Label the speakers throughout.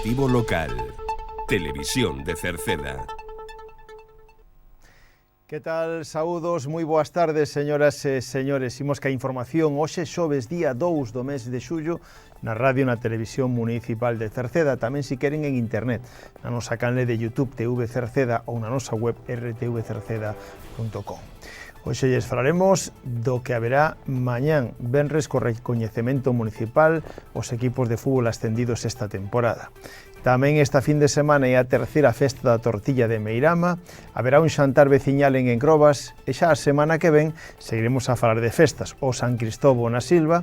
Speaker 1: Informativo local. Televisión de Cerceda.
Speaker 2: Que tal? Saúdos, moi boas tardes, señoras e señores. Imos ca información hoxe xoves día 2 do mes de xullo na radio e na televisión municipal de Cerceda, tamén se queren en internet, na nosa canle de YouTube TV Cerceda ou na nosa web rtvcerceda.com. Hoxe lles falaremos do que haberá mañán, venres co recoñecemento municipal os equipos de fútbol ascendidos esta temporada. Tamén esta fin de semana é a terceira festa da tortilla de Meirama, haberá un xantar veciñal en Encrobas e xa a semana que ven seguiremos a falar de festas, o San Cristóbal na Silva,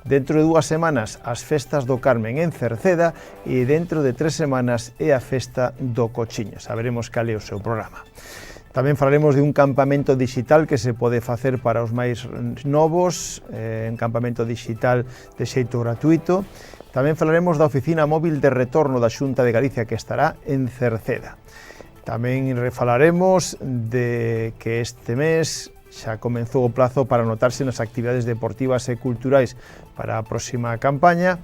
Speaker 2: dentro de 2 semanas as festas do Carmen en Cerceda e dentro de 3 semanas é a festa do Cochiño. Saberemos cal é o seu programa. Tamén falaremos de un campamento digital que se pode facer para os máis novos, un campamento digital de xeito gratuito. Tamén falaremos da oficina móvil de retorno da Xunta de Galicia que estará en Cerceda. Tamén falaremos de que este mes xa comenzou o plazo para anotarse nas actividades deportivas e culturais para a próxima campaña.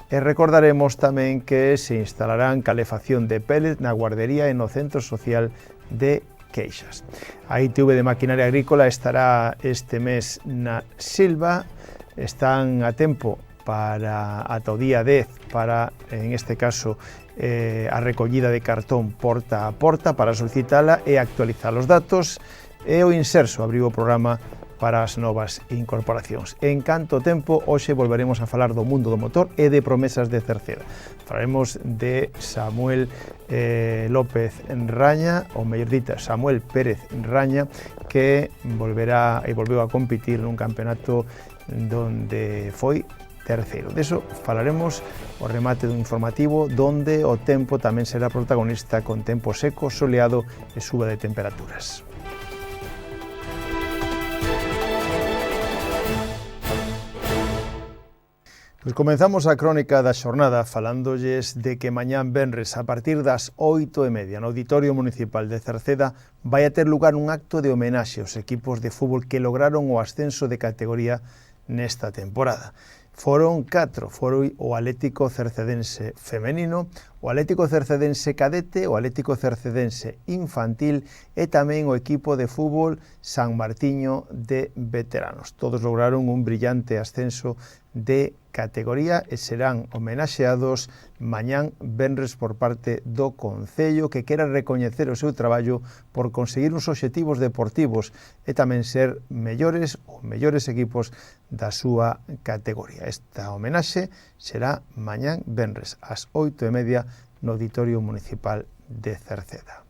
Speaker 2: E recordaremos tamén que se instalarán calefacción de pellet na guardería e no centro social de Queixas. A ITV de Maquinaria Agrícola estará este mes na Silva, están a tempo para ata o día 10 para, en este caso, a recollida de cartón porta a porta para solicitala e actualizar os datos, e o Inserso abriu o programa para as novas incorporacións. En canto tempo, hoxe volveremos a falar do mundo do motor e de promesas de Cerceda. Falaremos de Samuel López Raña, ou mellor dito, Samuel Pérez Raña, que volveu a competir nun campeonato donde foi terceiro. Deso falaremos o remate do informativo, donde o tempo tamén será protagonista con tempo seco, soleado e suba de temperaturas. Pois comenzamos a crónica da xornada falándolles de que mañán venres a partir das 8:30 no Auditorio Municipal de Cerceda vai a ter lugar un acto de homenaxe aos equipos de fútbol que lograron o ascenso de categoría nesta temporada. Foron 4, foron o Atlético Cercedense Femenino, o Atlético Cercedense Cadete, o Atlético Cercedense Infantil e tamén o equipo de fútbol San Martiño de Veteranos. Todos lograron un brillante ascenso de categoría e serán homenaxeados mañán venres por parte do Concello, que quera recoñecer o seu traballo por conseguir uns obxectivos deportivos e tamén ser mellores equipos da súa categoría. Esta homenaxe será mañán venres ás 8:30 no Auditorio Municipal de Cerceda.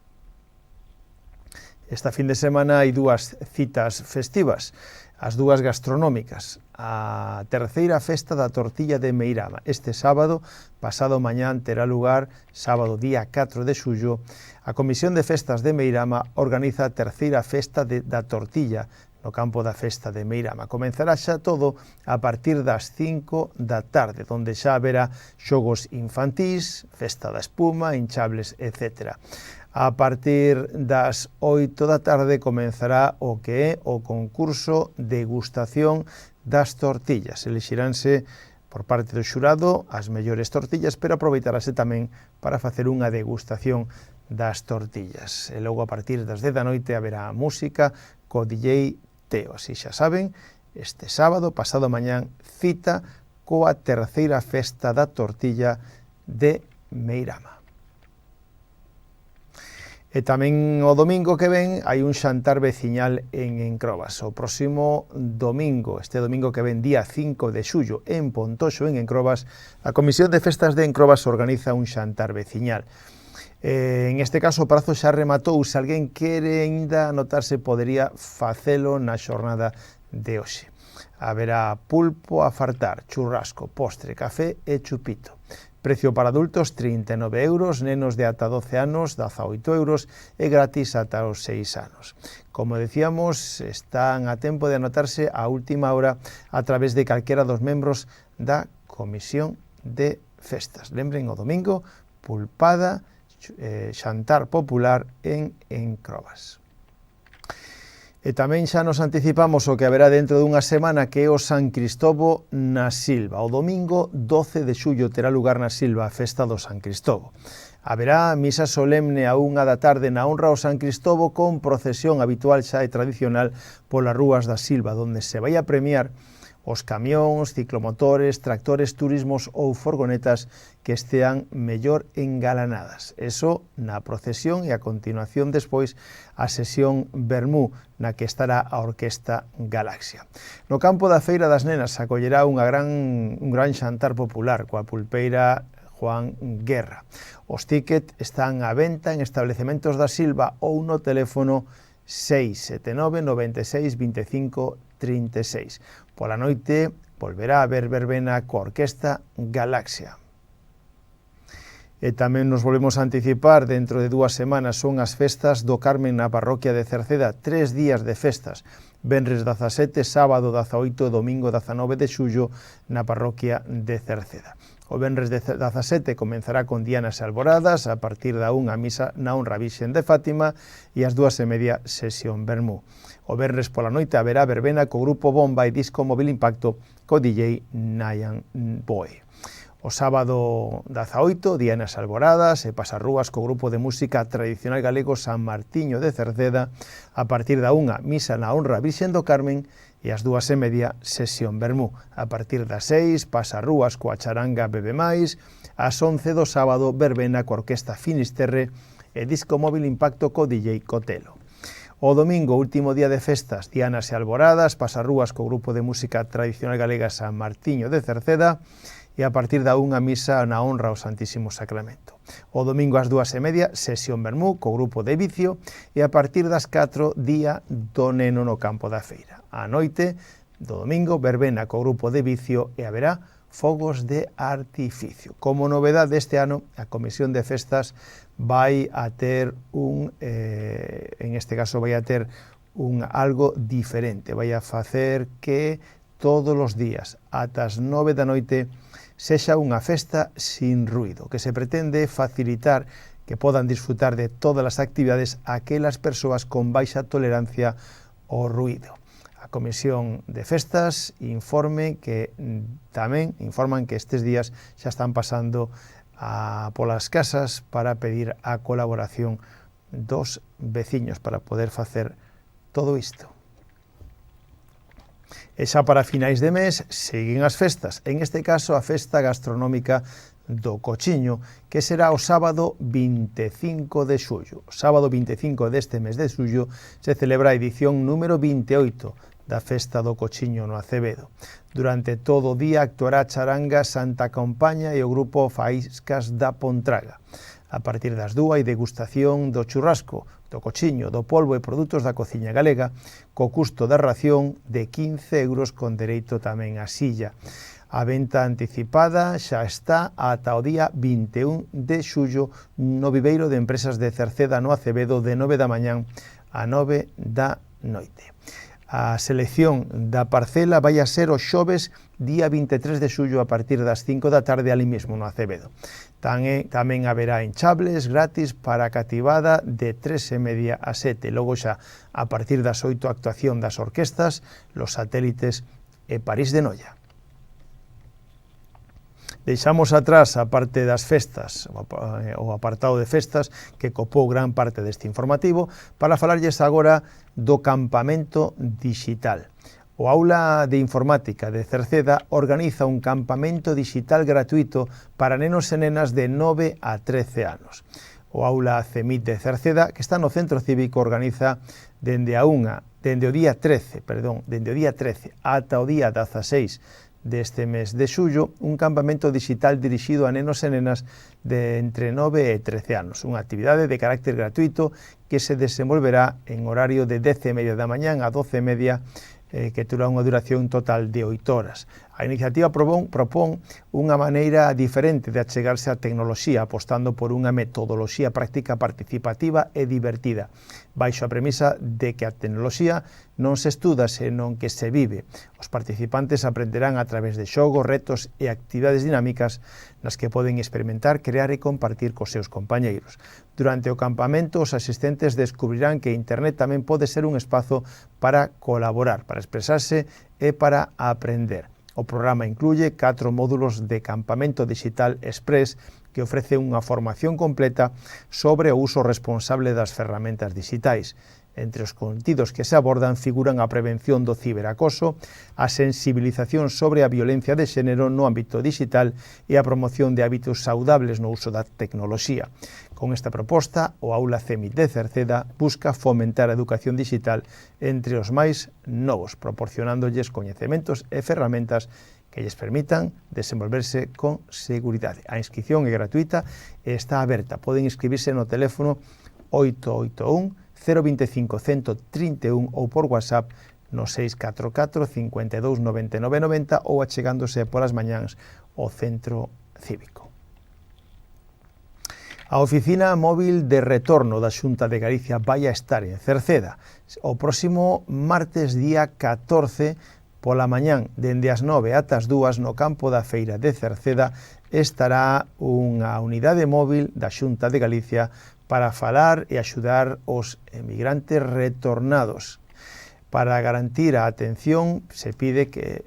Speaker 2: Esta fin de semana hai 2 citas festivas, as 2 gastronómicas. A terceira festa da tortilla de Meirama. Este sábado, pasado mañán, terá lugar, sábado día 4 de xullo, a Comisión de Festas de Meirama organiza a terceira festa da tortilla no campo da festa de Meirama. Comenzará xa todo a partir das 5 da tarde, onde xa haberá xogos infantís, festa da espuma, hinchables, etc. A partir das 8 da tarde comenzará o que é o concurso degustación das tortillas. Elixiránse por parte do xurado as mellores tortillas, pero aproveitarase tamén para facer unha degustación das tortillas. E logo a partir das 10 da noite haberá música co DJ Teo. Así xa saben, este sábado, pasado mañán, cita coa terceira festa da tortilla de Meirama. E tamén o domingo que ven hai un xantar veciñal en Encrobas. O próximo domingo, este domingo que ven, día 5 de xullo, en Pontoxo, en Encrobas, a Comisión de Festas de Encrobas organiza un xantar veciñal. En este caso o prazo xa rematou. Se alguén quere ainda anotarse, podería facelo na xornada de hoxe. Haberá pulpo a fartar, churrasco, postre, café e chupito. Precio para adultos 39 euros, nenos de ata 12 anos 18 euros e gratis ata os 6 anos. Como decíamos, están a tempo de anotarse a última hora a través de calquera dos membros da Comisión de Festas. Lembren, o domingo, pulpada, xantar popular en Encrobas. E tamén xa nos anticipamos o que haberá dentro dunha semana, que é o San Cristovo na Silva. O domingo 12 de xullo terá lugar na Silva a festa do San Cristovo. Haberá misa solemne a 1 da tarde na honra ao San Cristovo, con procesión habitual xa e tradicional polas rúas da Silva, donde se vai a premiar os camións, ciclomotores, tractores, turismos ou furgonetas que estean mellor engalanadas. Eso na procesión, e a continuación despois a sesión Vermú, na que estará a Orquesta Galaxia. No campo da Feira das Nenas acollerá un gran xantar popular coa pulpeira Juan Guerra. Os tickets están á venta en establecementos da Silva ou no teléfono 679 96 25 36. Pola noite volverá a haber verbena coa Orquesta Galaxia. E tamén nos volvemos a anticipar, dentro de 2 semanas son as festas do Carmen na parroquia de Cerceda, 3 días de festas, venres 17, sábado 18 e domingo 19 de xullo na parroquia de Cerceda. O venres 17 comenzará con dianas e alboradas, a partir da 1 a misa na honra a Virxen de Fátima e ás 2:30 sesión Vermú. O venres pola noite haberá verbena co grupo Bomba e disco Móvil Impacto co DJ Nayan Boy. O sábado 18, dianas alboradas e pasarrúas co grupo de música tradicional galego San Martiño de Cerceda, a partir da 1 misa na honra a Virxen do Carmen e ás 2:30 sesión Vermú. A partir das 6, pasarrúas coa charanga Bebe Mais, ás 11 do sábado verbena coa Orquesta Finisterre e disco Móvil Impacto co DJ Cotelo. O domingo, último día de festas, dianas e alboradas, pasarrúas co grupo de música tradicional galega San Martiño de Cerceda e a partir da 1 misa na honra ao Santísimo Sacramento. O domingo ás 2:30, sesión Vermú co grupo de Vicio e a partir das 4, día do neno no campo da feira. A noite do domingo, verbena co grupo de Vicio e haberá fogos de artificio. Como novedade deste ano, a Comisión de Festas vai a ter en este caso vai a ter algo diferente, vai a facer que todos os días, ata as 9 da noite, sexa unha festa sin ruido, que se pretende facilitar que podan disfrutar de todas as actividades aquelas persoas con baixa tolerancia ao ruido. A Comisión de Festas informan que estes días xa están pasando polas casas para pedir a colaboración dos veciños para poder facer todo isto. E xa para finais de mes seguen as festas, en este caso a festa gastronómica do Cochiño, que será o sábado 25 de xullo. O sábado 25 deste mes de xullo se celebra a edición número 28 da festa do Cochiño no Acevedo. Durante todo o día actuará Charanga Santa Compaña e o grupo Faíscas da Pontraga. A partir das 2, hai degustación do churrasco, do cochiño, do polvo e produtos da cociña galega, co custo da ración de 15 euros con dereito tamén a silla. A venta anticipada xa está ata o día 21 de xullo no Viveiro de Empresas de Cerceda no Acevedo, de 9 da mañán a 9 da noite. A selección da parcela vai a ser o xoves día 23 de xullo a partir das 5 da tarde ali mesmo no Acevedo. Tamén haberá enchables gratis para a cativada de 3:30 a 7. Logo xa a partir das 8 actuación das orquestas, Los Satélites e París de Noia. Deixamos atrás a parte das festas, o apartado de festas, que copou gran parte deste informativo, para falarlles agora do campamento digital. O Aula de Informática de Cerceda organiza un campamento digital gratuito para nenos e nenas de 9 a 13 anos. O Aula CEMIT de Cerceda, que está no Centro Cívico, organiza dende o día 13 ata o día 16 deste mes de xullo, un campamento digital dirixido a nenos e nenas de entre 9 e 13 anos, unha actividade de carácter gratuito que se desenvolverá en horario de 10:30 da mañán a 12:30, que terá unha duración total de 8 horas. A iniciativa propón unha maneira diferente de achegarse á tecnoloxía, apostando por unha metodoloxía práctica participativa e divertida, baixo a premisa de que a tecnoloxía non se estuda, senón que se vive. Os participantes aprenderán a través de xogos, retos e actividades dinámicas nas que poden experimentar, crear e compartir cos seus compañeiros. Durante o campamento, os asistentes descubrirán que Internet tamén pode ser un espazo para colaborar, para expresarse e para aprender. O programa incluye 4 módulos de campamento digital express que ofrece unha formación completa sobre o uso responsable das ferramentas digitais. Entre os contidos que se abordan figuran a prevención do ciberacoso, a sensibilización sobre a violencia de xénero no ámbito digital e a promoción de hábitos saudables no uso da tecnoloxía. Con esta proposta, o Aula CEMIT de Cerceda busca fomentar a educación digital entre os máis novos, proporcionándolles coñecementos e ferramentas que lles permitan desenvolverse con seguridade. A inscripción é gratuita e está aberta. Poden inscribirse no teléfono 881 025 131 ou por WhatsApp no 644 52 99 90 ou achegándose polas mañáns ao Centro Cívico. A oficina móvil de retorno da Xunta de Galicia vai a estar en Cerceda o próximo martes día 14 pola mañán, dende as 9 ata as 2 no campo da Feira de Cerceda estará unha unidade móvil da Xunta de Galicia para falar e axudar os emigrantes retornados. Para garantir a atención, se pide que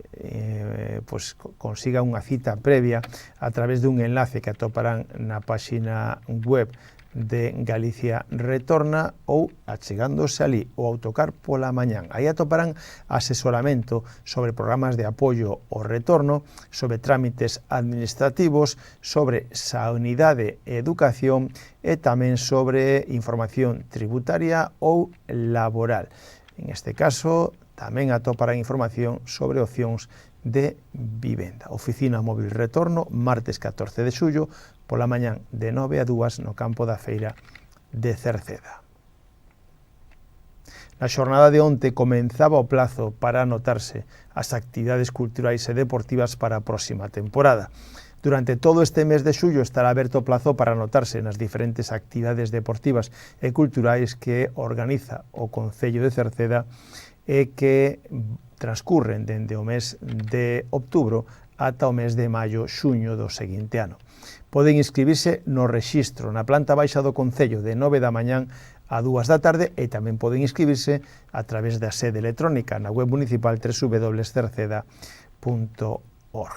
Speaker 2: consiga unha cita previa a través dun enlace que atoparán na páxina web de Galicia Retorna ou achegándose ali ou ao tocar pola mañán. Aí atoparán asesoramento sobre programas de apoio ao retorno, sobre trámites administrativos, sobre sanidade e educación e tamén sobre información tributaria ou laboral. En este caso, tamén atoparán información sobre opcións de vivenda. Oficina móvil retorno, martes 14 de xullo, pola mañán de 9 a 2 no campo da Feira de Cerceda. Na xornada de onte comenzaba o plazo para anotarse as actividades culturais e deportivas para a próxima temporada. Durante todo este mes de xullo estará aberto o plazo para anotarse nas diferentes actividades deportivas e culturais que organiza o Concello de Cerceda e que transcurren dende o mes de outubro ata o mes de maio-xuño do seguinte ano. Poden inscribirse no rexistro na planta baixa do Concello de 9 da mañán a 2 da tarde e tamén poden inscribirse a través da sede electrónica na web municipal www.cerceda.org.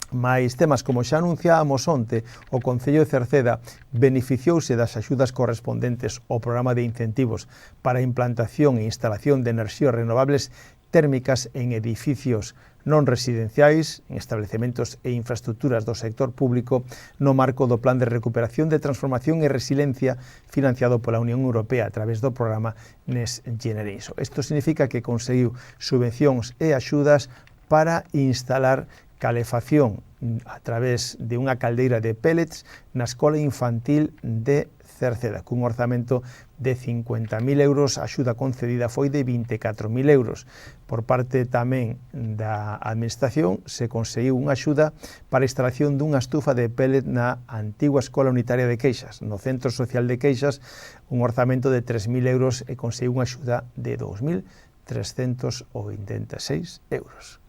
Speaker 2: Mais temas como xa anunciábamos onte, o Concello de Cerceda beneficiouse das axudas correspondentes ao programa de incentivos para a implantación e instalación de enerxías renovables térmicas en edificios non residenciais, en establecementos e infraestructuras do sector público no marco do Plan de Recuperación de Transformación e Resiliencia financiado pola Unión Europea a través do programa Next Generation. Isto significa que conseguiu subvencións e axudas para instalar calefacción a través de unha caldeira de pellets na Escola Infantil de Cerceda, cun orzamento de 50.000 euros, a axuda concedida foi de 24.000 euros. Por parte tamén da Administración se conseguiu unha axuda para a instalación dunha estufa de pellet na antigua Escola Unitaria de Queixas, no Centro Social de Queixas, un orzamento de 3.000 euros e conseguiu unha axuda de 2.386 euros.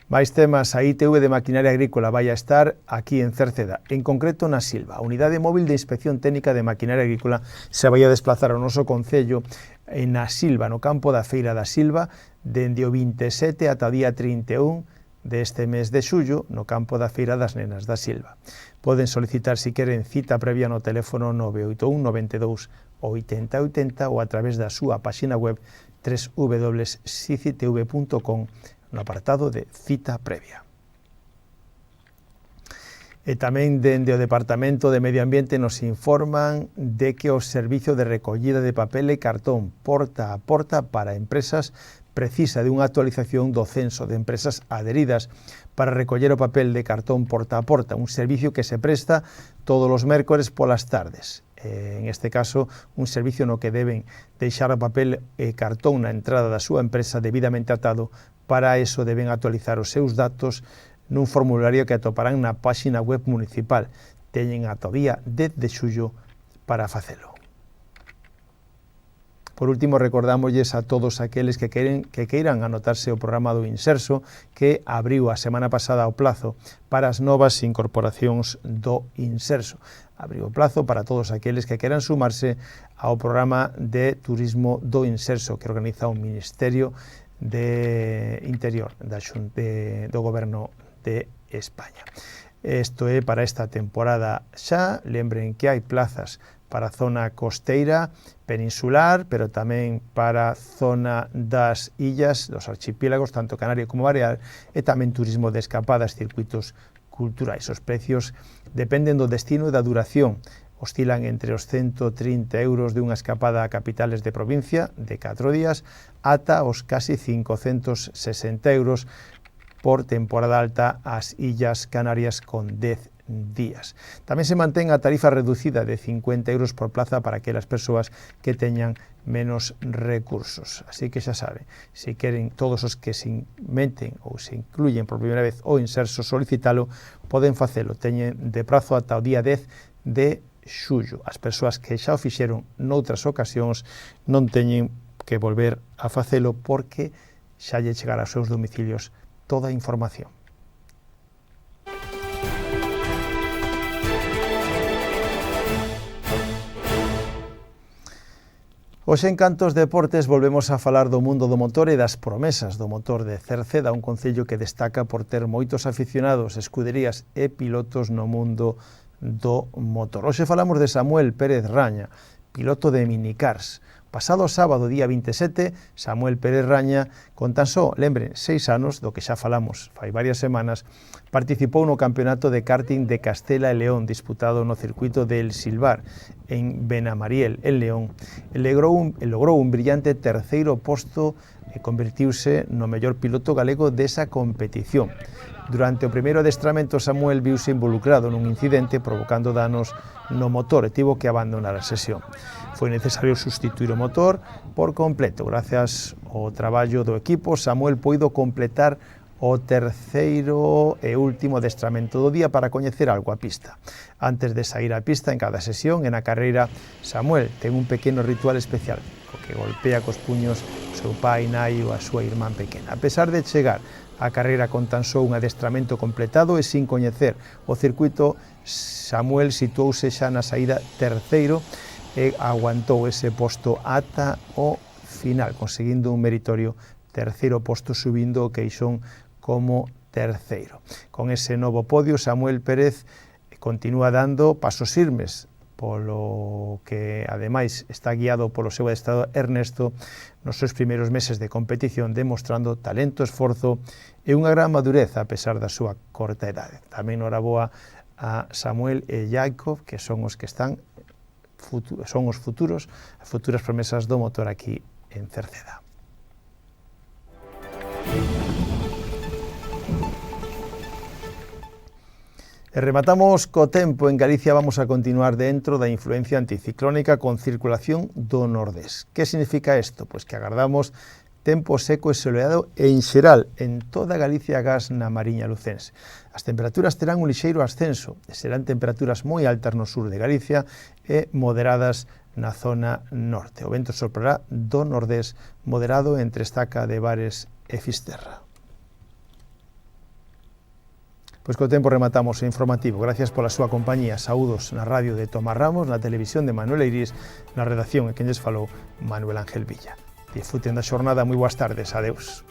Speaker 2: Mais temas, a ITV de Maquinaria Agrícola vai a estar aquí en Cerceda, en concreto na Silva. A Unidade Móvil de Inspección Técnica de Maquinaria Agrícola se vai a desplazar ao noso concello na Silva, no campo da Feira da Silva, dende o 27 ata o día 31 deste mes de xullo, no campo da Feira das Nenas da Silva. Poden solicitar, se queren, cita previa no teléfono 981 92 80 80 ou a través da súa páxina web www.sicitv.com no apartado de cita previa. E tamén dende o Departamento de Medio Ambiente nos informan de que o servizo de recollida de papel e cartón porta a porta para empresas precisa de unha actualización do censo de empresas adheridas para recoller o papel de cartón porta a porta, un servicio que se presta todos os mércores polas tardes. en este caso, un servicio no que deben deixar papel e cartón na entrada da súa empresa debidamente atado. Para eso deben actualizar os seus datos nun formulario que atoparán na páxina web municipal. Teñen ata o día 10 de xullo para facelo. Por último, recordamosles a todos aqueles que queiran anotarse o programa do Inserso, que abriu a semana pasada o plazo para as novas incorporacións do Inserso. Abriu o plazo para todos aqueles que queiran sumarse ao programa de turismo do Inserso, que organiza o Ministerio de Interior do Goberno de España. Isto é para esta temporada xa. Lembren que hai plazas para a zona costeira, peninsular, pero tamén para a zona das illas, dos archipiélagos, tanto Canario como Balear, e tamén turismo de escapadas, circuitos culturais. Os precios dependen do destino e da duración. Oscilan entre os 130 euros de unha escapada a capitales de provincia de 4 días ata os casi 560 euros por temporada alta ás Illas Canarias con 10 días. Tamén se mantén a tarifa reducida de 50 euros por plaza para aquelas persoas que teñan menos recursos. Así que xa saben, se queren todos os que se meten ou se incluyen por primeira vez o Inserso solicitalo, poden facelo. Teñen de prazo ata o día 10 de xullo. As persoas que xa o fixeron noutras ocasións non teñen que volver a facelo porque xa lle chegará aos seus domicilios toda a información. Hoxe en Cantos Deportes volvemos a falar do mundo do motor e das promesas do motor de Cerceda, un concello que destaca por ter moitos aficionados, escuderías e pilotos no mundo do motor. Hoxe falamos de Samuel Pérez Raña, piloto de minicars. Pasado sábado, día 27, Samuel Pérez Raña, con tan só, lembren, 6 anos, do que xa falamos fai varias semanas, participou no campeonato de karting de Castela e León, disputado no circuito de El Silvar, en Benamariel, en León. Logrou un brillante terceiro posto e convertiuse no mellor piloto galego desa competición. Durante o primeiro adestramento, Samuel viuse involucrado nun incidente provocando danos no motor e tivo que abandonar a sesión. Foi necesario sustituir o motor por completo. Gracias ao traballo do equipo, Samuel puido completar o terceiro e último adestramento do día para coñecer algo a pista. Antes de sair á pista en cada sesión e na carreira, Samuel ten un pequeno ritual especial, co que golpea cos puños o seu pai, nai ou a súa irmán pequena. A pesar de chegar a carreira con tan só un adestramento completado e sin coñecer o circuito, Samuel situouse xa na saída terceiro e aguantou ese posto ata o final, conseguindo un meritorio terceiro posto, subindo o queixón como terceiro. Con ese novo podio, Samuel Pérez continúa dando pasos firmes, polo que, ademais, está guiado polo seu adestrador Ernesto nos seus primeiros meses de competición, demostrando talento, esforzo e unha gran madurez a pesar da súa corta idade. Tamén noraboa a Samuel e Jacob, que son os que están son as futuras promesas do motor aquí en Cerceda. E rematamos co tempo. En Galicia vamos a continuar dentro da influencia anticiclónica con circulación do nordés. Que significa isto? Pois que agardamos tempo seco e soleado en xeral en toda Galicia agás na Mariña Lucense. As temperaturas terán un lixeiro ascenso e serán temperaturas moi altas no sur de Galicia e moderadas na zona norte. O vento soprará do nordés moderado entre Estaca de Bares e Fisterra. Pois co tempo rematamos o informativo. Gracias pola súa compañía. Saúdos na radio de Tomás Ramos, na televisión de Manuel Eiris, na redacción e quen lles falou Manuel Ángel Villa. Disfruten da xornada, moi boas tardes, adeus.